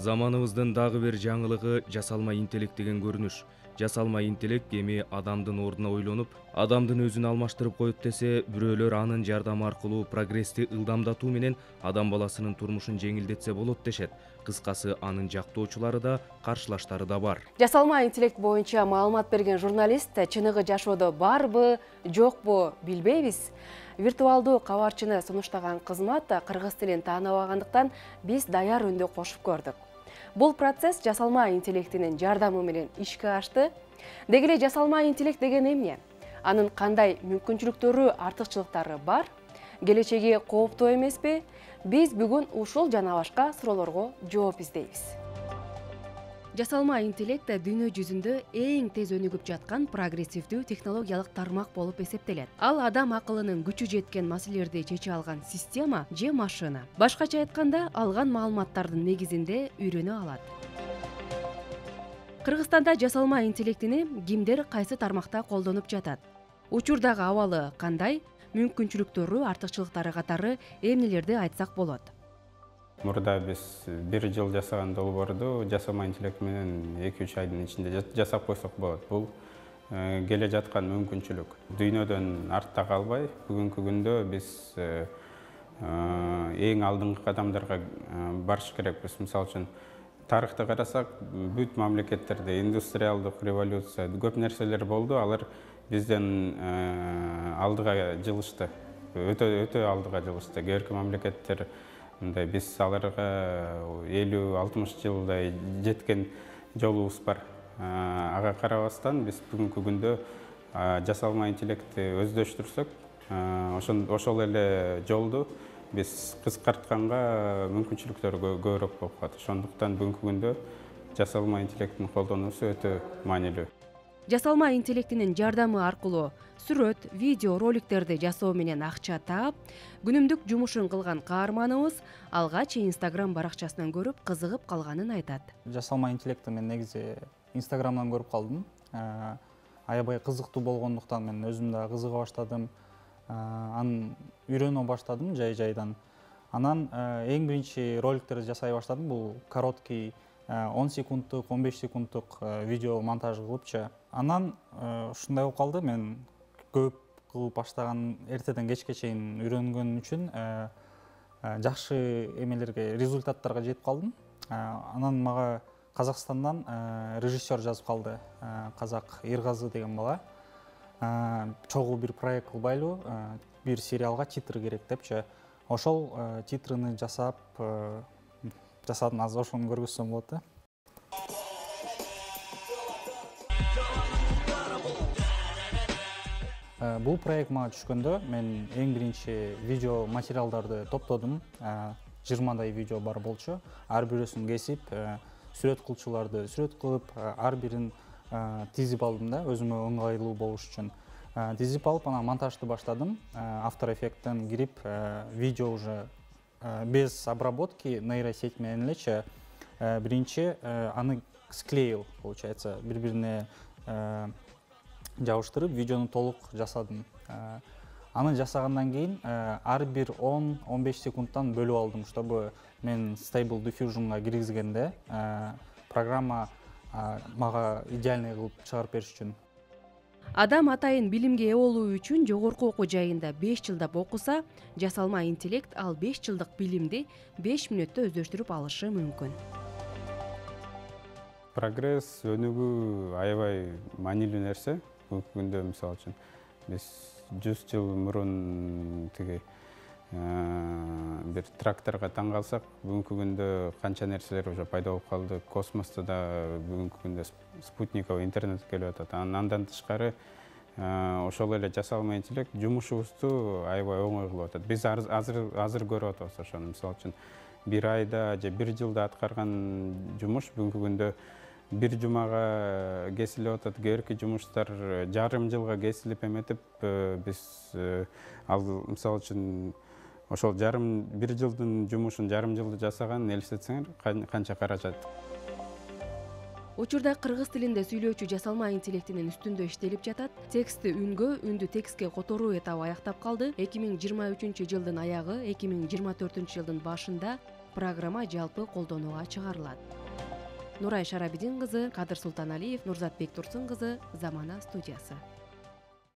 Заманыбыздын дагы бир жаңылыгы жасалма интеллект деген көрүнүш. Жасалма интеллект эми адамдын ордуна ойлонуп, адамдын өзүн алмаштырып коет десе, бирөөлөр анын жардамы аркылуу прогрессти ылдамдатуу менен адам баласынын турмушун жеңилдетсе болот дешет. Кыскасы, анын жактоочулары да, каршылаштары да бар. Жасалма интеллект боюнча маалымат берген журналист чыныгы жашоодо барбы, жокпу билбейбиз. Виртуалдуу кабарчыны сунуштаган кызмат кыргыз тилин тааныбагандыктан биз даяр үндү кошуп көрдүк. Бул процесс жасалма интеллектинин жардамы менен ишке ашты. Деги эле жасалма интеллект деген эмне? Анын кандай мүмкүнчүлүктөрү, артыкчылыктары бар? Келечеги кооптуу эмеспи? Биз бүгүн ушул жана башка суроолорго жооп издейбиз. Жасалма интеллект дүйнө жүзүндө эң тез өнүгүп жаткан прогрессивдүү технологиялык тармак болуп эсептелет. Ал адам акылынын күчү жеткен маселелерди чече алган система же машина. Башкача айтканда, алган маалыматтардын негизинде үйрөнө алат. Кыргызстанда жасалма интеллектини кимдер кайсы тармакта колдонуп жатат? Учурдагы абалы кандай? Мүмкүнчүлүктөрү, артыкчылыктары катары эмнелерди айтсак болот? Мурда биз 1 жыл жасаган долбоорду жасалма интеллект менен 2-3 айдын ичинде жасап койсок болот. Бул келе жаткан мүмкүнчүлүк. Дүйнөдөн артта калбай, бүгүнкү күндө биз эң алдыңкы кадамдарга барыш керекпиз. Мисалы үчүн тарыхты карасак, бүт мамлекеттерде индустриалдык революция, көп нерселер болду. Алар бизден алдыга жылышты. Өтө алдыга жылышты. Кээ мамлекеттер биз аларга 50-60 жылдай жеткен жолубуз бар. Ага карабастан биз бүгүнкү күндө жасалма интеллектти өздөштүрсөк, ошол эле жолду биз кыскартканга мүмкүнчүлүктөр көбүрөөк болуп калат. Ошондуктан бүгүнкү күндө жасалма интеллекттин колдонуусу өтө маанилүү. Жасалма интеллектинин жардамы аркылуу сүрөт, видео, роликтерди жасоо менен акча таап, күнүмдүк жумушун кылган каарманыбыз алгач Instagram баракчасынан көрүп кызыгып калганын айтат. Жасалма интеллектти мен негизи Instagramдан көрүп калдым. Аябай кызыктуу болгондуктан мен өзүм да кызыга баштадым. Анын үйрөнө баштадым жай-жайдан. Анан эң биринчи роликтерди жасай баштадым. Бул короткий 10 секундтук, 15 секундтук видео монтаж кылыпчы. Анан ушундай болуп калды, мен көп кылып баштаган эртеден кечке чейин үйрөнгөн үчүн жакшы эмелерге, результаттарга жетип калдым. Анан мага Казакстандан режиссер жазып калды. Казак Эргазы деген бала. Чогуу бир проект кылбайлы, бир сериалга титр керек депчи. Ошол титрыны жасадым, азыр ошону көргөзсөм болот да. Бул проект мага түшкөндө мен эң биринчи видео материалдарды топтодум. 20дай видео бар болчу. Ар бирөөсүн кесип, сүрөт кылчуларды сүрөт кылып, ар бирин тизип алдым да, өзүмө ыңгайлуу болуш үчүн. Тизип алып, анан монтажды баштадым. After Effects'тен кирип, видео уже без обработки нейросеть менен элечи биринчи аны склеил, получается, бири-бирине жабыштырып, видеону толук жасадым. Аны жасагандан кийин ар бир 10-15 секундтан бөлүп алдым, чтобы мен Stable Diffusion'га киргизгенде программа мага идеальный кылып чыгарып бериш үчүн. Адам атайын билимге ээ болуу үчүн жогорку окуу жайында 5 жылдап окуса, жасалма интеллект ал 5 жылдык билимди 5 мүнөттө өздөштүрүп алышы мүмкүн. Прогресс, өнүгүү аябай маанилүү нерсе. Бүгүнкү күндө мисалы үчүн биз 100 жыл мурун тиги бир тракторго таң калсак, бүгүнкү күндө канча нерселер уже пайда болуп калды. Космосто да бүгүнкү күндө спутниковый интернет келип атат. Андан тышкары ошол эле жасалма интеллект жумушубузду аябай оңой кылып атат. Биз азыр көрүп атабыз ошону. Мисалы үчүн 1 айда же 1 жылда аткарган жумуш бүгүнкү күндө 1 жумага кесилип атат. Кээки жумуштар жарым жылга кесилип эметип, биз ал мисалы үчүн ошол 1 жылдын жумушун жарым жылда жасаганын элестетсеңер, канча каражат. Учурда кыргыз тилинде сүйлөөчү жасалма интеллектинин үстүндө иштелип жатат. Текстти үнгө, үндү текстке которуу этабы аяктап калды. 2023 жылдын аягы, 2024 жылдын башында программа жалпы колдонууга чыгарылат. Нурай Шарабидин кызы, Кадыр Султаналиев, Нурзатбек Турсун кызы, Замана студиясы.